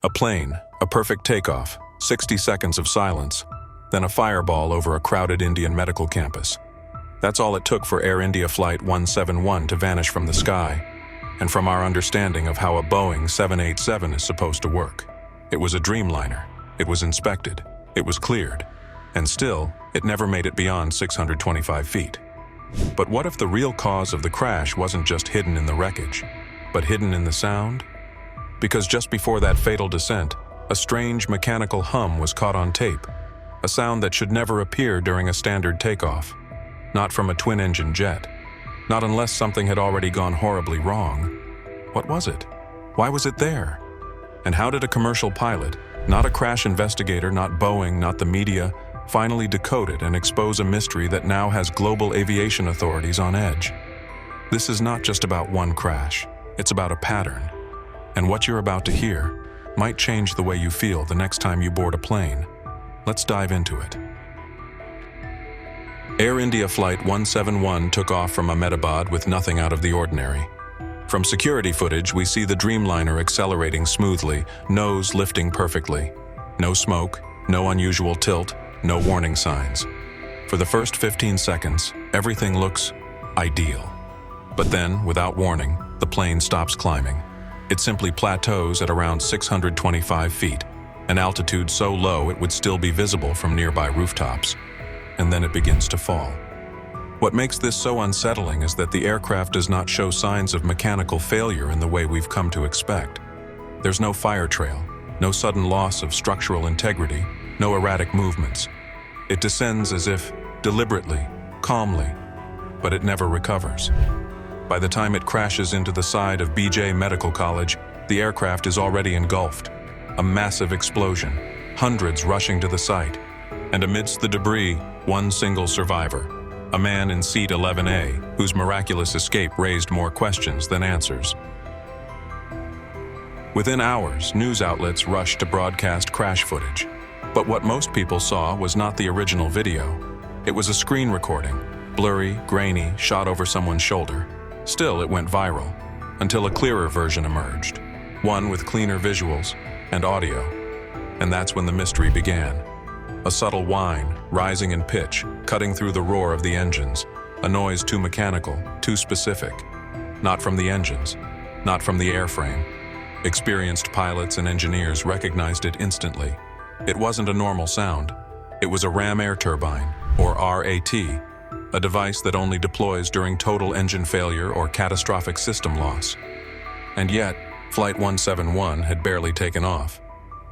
A plane, a perfect takeoff, 60 seconds of silence, then a fireball over a crowded Indian medical campus. That's all it took for Air India Flight 171 to vanish from the sky, and from our understanding of how a Boeing 787 is supposed to work. It was a Dreamliner. It was inspected. It was cleared. And still, it never made it beyond 625 feet. But what if the real cause of the crash wasn't just hidden in the wreckage, but hidden in the sound? Because just before that fatal descent, a strange mechanical hum was caught on tape, a sound that should never appear during a standard takeoff. Not from a twin-engine jet. Not unless something had already gone horribly wrong. What was it? Why was it there? And how did a commercial pilot, not a crash investigator, not Boeing, not the media, finally decode it and expose a mystery that now has global aviation authorities on edge? This is not just about one crash. It's about a pattern. And what you're about to hear might change the way you feel the next time you board a plane. Let's dive into it. Air India Flight 171 took off from Ahmedabad with nothing out of the ordinary. From security footage, we see the Dreamliner accelerating smoothly, nose lifting perfectly. No smoke, no unusual tilt, no warning signs. For the first 15 seconds, everything looks ideal. But then, without warning, the plane stops climbing. It simply plateaus at around 625 feet, an altitude so low it would still be visible from nearby rooftops. And then it begins to fall. What makes this so unsettling is that the aircraft does not show signs of mechanical failure in the way we've come to expect. There's no fire trail, no sudden loss of structural integrity, no erratic movements. It descends as if deliberately, calmly, but it never recovers. By the time it crashes into the side of BJ Medical College, the aircraft is already engulfed. A massive explosion, hundreds rushing to the site, and amidst the debris, one single survivor, a man in seat 11A, whose miraculous escape raised more questions than answers. Within hours, news outlets rushed to broadcast crash footage. But what most people saw was not the original video. It was a screen recording, blurry, grainy, shot over someone's shoulder. Still, it went viral, until a clearer version emerged, one with cleaner visuals and audio. And that's when the mystery began. A subtle whine, rising in pitch, cutting through the roar of the engines, a noise too mechanical, too specific. Not from the engines, not from the airframe. Experienced pilots and engineers recognized it instantly. It wasn't a normal sound. It was a ram air turbine, or RAT, a device that only deploys during total engine failure or catastrophic system loss. And yet, Flight 171 had barely taken off.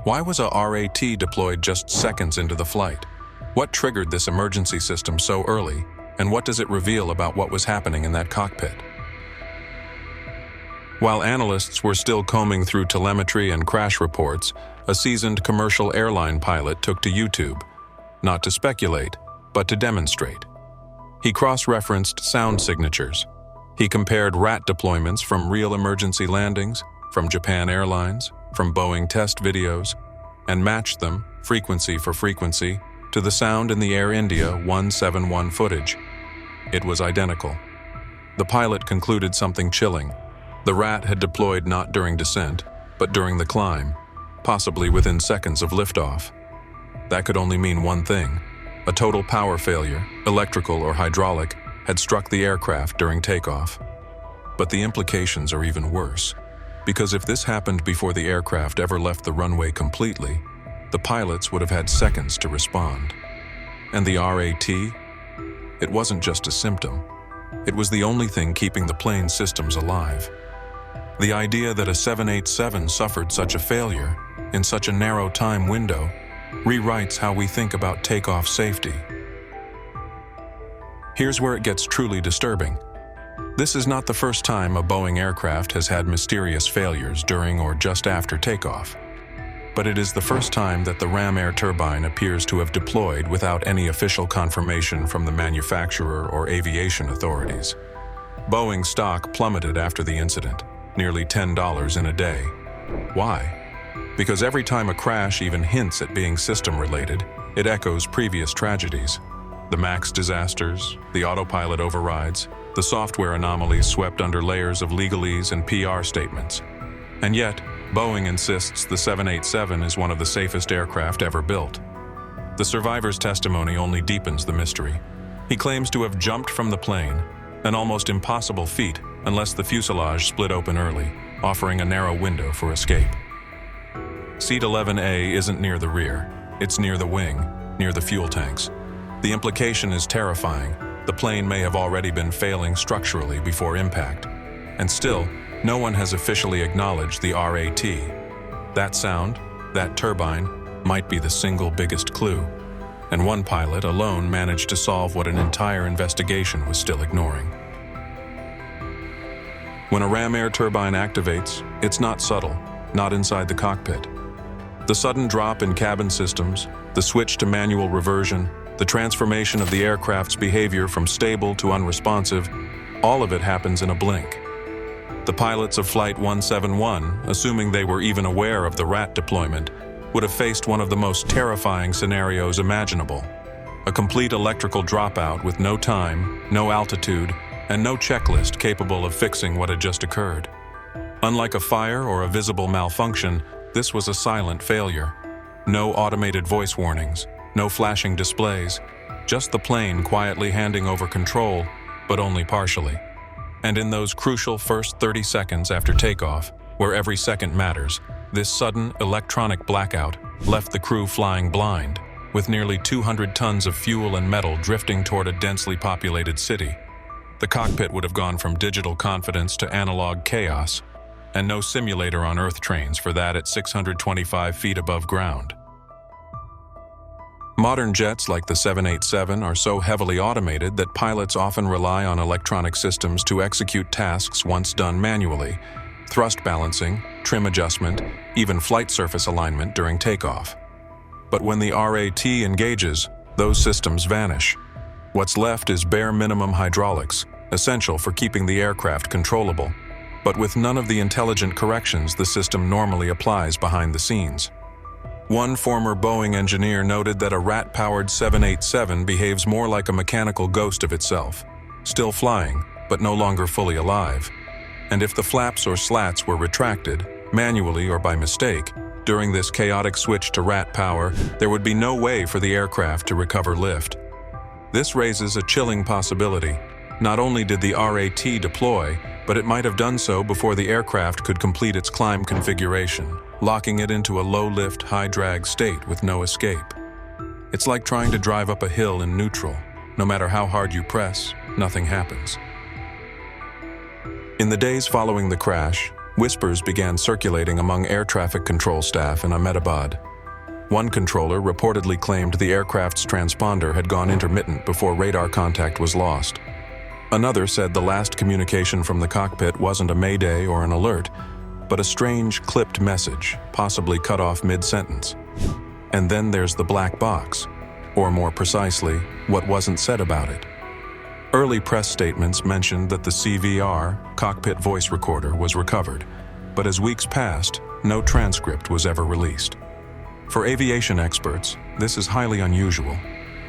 Why was a RAT deployed just seconds into the flight? What triggered this emergency system so early, and what does it reveal about what was happening in that cockpit? While analysts were still combing through telemetry and crash reports, a seasoned commercial airline pilot took to YouTube, not to speculate, but to demonstrate. He cross-referenced sound signatures. He compared RAT deployments from real emergency landings, from Japan Airlines, from Boeing test videos, and matched them, frequency for frequency, to the sound in the Air India 171 footage. It was identical. The pilot concluded something chilling. The RAT had deployed not during descent, but during the climb, possibly within seconds of liftoff. That could only mean one thing. A total power failure, electrical or hydraulic, had struck the aircraft during takeoff. But the implications are even worse. Because if this happened before the aircraft ever left the runway completely, the pilots would have had seconds to respond. And the RAT? It wasn't just a symptom. It was the only thing keeping the plane systems alive. The idea that a 787 suffered such a failure in such a narrow time window rewrites how we think about takeoff safety. Here's where it gets truly disturbing. This is not the first time a Boeing aircraft has had mysterious failures during or just after takeoff. But it is the first time that the ram air turbine appears to have deployed without any official confirmation from the manufacturer or aviation authorities. Boeing stock plummeted after the incident, nearly $10 in a day. Why? Because every time a crash even hints at being system-related, it echoes previous tragedies. The MAX disasters, the autopilot overrides, the software anomalies swept under layers of legalese and PR statements. And yet, Boeing insists the 787 is one of the safest aircraft ever built. The survivor's testimony only deepens the mystery. He claims to have jumped from the plane, an almost impossible feat unless the fuselage split open early, offering a narrow window for escape. Seat 11A isn't near the rear, it's near the wing, near the fuel tanks. The implication is terrifying. The plane may have already been failing structurally before impact. And still, no one has officially acknowledged the RAT. That sound, that turbine, might be the single biggest clue. And one pilot alone managed to solve what an entire investigation was still ignoring. When a ram air turbine activates, it's not subtle, not inside the cockpit. The sudden drop in cabin systems, the switch to manual reversion, the transformation of the aircraft's behavior from stable to unresponsive, all of it happens in a blink. The pilots of Flight 171, assuming they were even aware of the RAT deployment, would have faced one of the most terrifying scenarios imaginable. A complete electrical dropout with no time, no altitude, and no checklist capable of fixing what had just occurred. Unlike a fire or a visible malfunction, this was a silent failure. No automated voice warnings, no flashing displays, just the plane quietly handing over control, but only partially. And in those crucial first 30 seconds after takeoff, where every second matters, this sudden electronic blackout left the crew flying blind, with nearly 200 tons of fuel and metal drifting toward a densely populated city. The cockpit would have gone from digital confidence to analog chaos, and no simulator on Earth trains for that at 625 feet above ground. Modern jets like the 787 are so heavily automated that pilots often rely on electronic systems to execute tasks once done manually: thrust balancing, trim adjustment, even flight surface alignment during takeoff. But when the RAT engages, those systems vanish. What's left is bare minimum hydraulics, essential for keeping the aircraft controllable, but with none of the intelligent corrections the system normally applies behind the scenes. One former Boeing engineer noted that a RAT-powered 787 behaves more like a mechanical ghost of itself, still flying, but no longer fully alive. And if the flaps or slats were retracted, manually or by mistake, during this chaotic switch to RAT power, there would be no way for the aircraft to recover lift. This raises a chilling possibility. Not only did the RAT deploy, but it might have done so before the aircraft could complete its climb configuration, locking it into a low-lift, high-drag state with no escape. It's like trying to drive up a hill in neutral. No matter how hard you press, nothing happens. In the days following the crash, whispers began circulating among air traffic control staff in Ahmedabad. One controller reportedly claimed the aircraft's transponder had gone intermittent before radar contact was lost. Another said the last communication from the cockpit wasn't a mayday or an alert, but a strange, clipped message, possibly cut off mid-sentence. And then there's the black box, or more precisely, what wasn't said about it. Early press statements mentioned that the CVR, cockpit voice recorder, was recovered, but as weeks passed, no transcript was ever released. For aviation experts, this is highly unusual.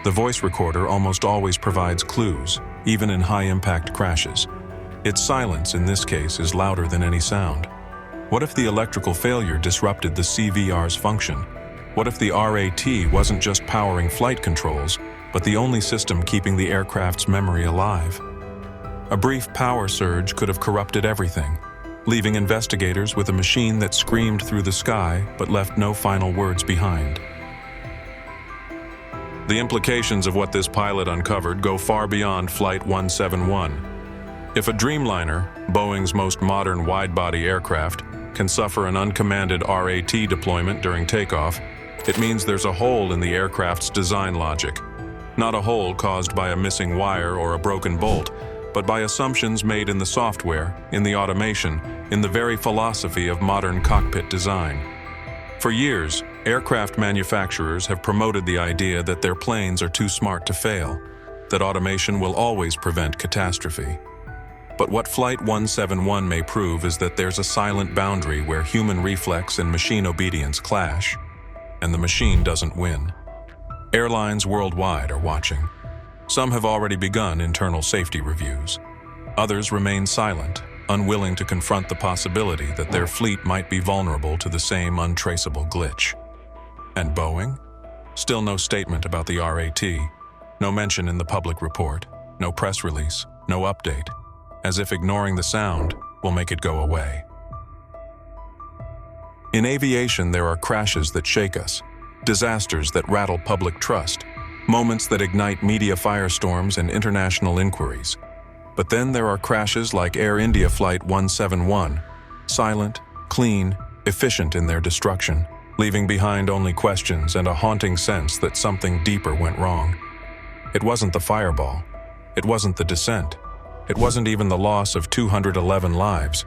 The voice recorder almost always provides clues, even in high-impact crashes. Its silence in this case is louder than any sound. What if the electrical failure disrupted the CVR's function? What if the RAT wasn't just powering flight controls, but the only system keeping the aircraft's memory alive? A brief power surge could have corrupted everything, leaving investigators with a machine that screamed through the sky but left no final words behind. The implications of what this pilot uncovered go far beyond Flight 171. If a Dreamliner, Boeing's most modern wide-body aircraft, can suffer an uncommanded RAT deployment during takeoff, it means there's a hole in the aircraft's design logic. Not a hole caused by a missing wire or a broken bolt, but by assumptions made in the software, in the automation, in the very philosophy of modern cockpit design. For years, aircraft manufacturers have promoted the idea that their planes are too smart to fail, that automation will always prevent catastrophe. But what Flight 171 may prove is that there's a silent boundary where human reflex and machine obedience clash, and the machine doesn't win. Airlines worldwide are watching. Some have already begun internal safety reviews. Others remain silent, unwilling to confront the possibility that their fleet might be vulnerable to the same untraceable glitch. And Boeing? Still no statement about the RAT, no mention in the public report, no press release, no update, as if ignoring the sound will make it go away. In aviation, there are crashes that shake us, disasters that rattle public trust, moments that ignite media firestorms and international inquiries. But then there are crashes like Air India Flight 171, silent, clean, efficient in their destruction, leaving behind only questions and a haunting sense that something deeper went wrong. It wasn't the fireball. It wasn't the descent. It wasn't even the loss of 211 lives.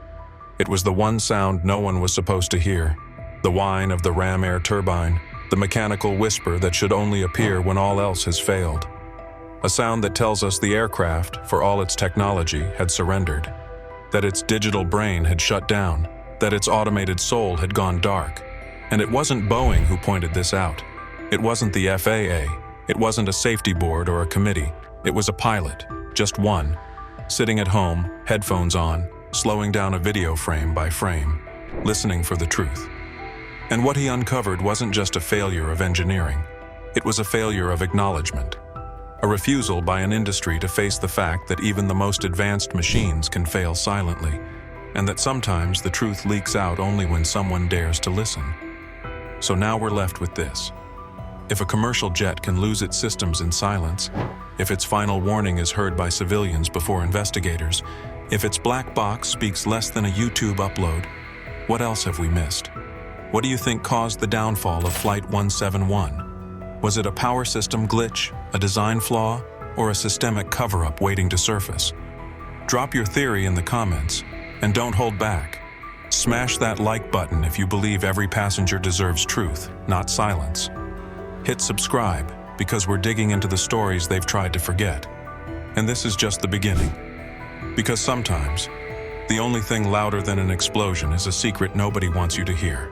It was the one sound no one was supposed to hear, the whine of the ram air turbine, the mechanical whisper that should only appear when all else has failed. A sound that tells us the aircraft, for all its technology, had surrendered, that its digital brain had shut down, that its automated soul had gone dark. And it wasn't Boeing who pointed this out. It wasn't the FAA. It wasn't a safety board or a committee. It was a pilot, just one, sitting at home, headphones on, slowing down a video frame by frame, listening for the truth. And what he uncovered wasn't just a failure of engineering. It was a failure of acknowledgement. A refusal by an industry to face the fact that even the most advanced machines can fail silently, and that sometimes the truth leaks out only when someone dares to listen. So now we're left with this. If a commercial jet can lose its systems in silence, if its final warning is heard by civilians before investigators, if its black box speaks less than a YouTube upload, what else have we missed? What do you think caused the downfall of Flight 171? Was it a power system glitch, a design flaw, or a systemic cover-up waiting to surface? Drop your theory in the comments, and don't hold back. Smash that like button if you believe every passenger deserves truth, not silence. Hit subscribe, because we're digging into the stories they've tried to forget. And this is just the beginning. Because sometimes, the only thing louder than an explosion is a secret nobody wants you to hear.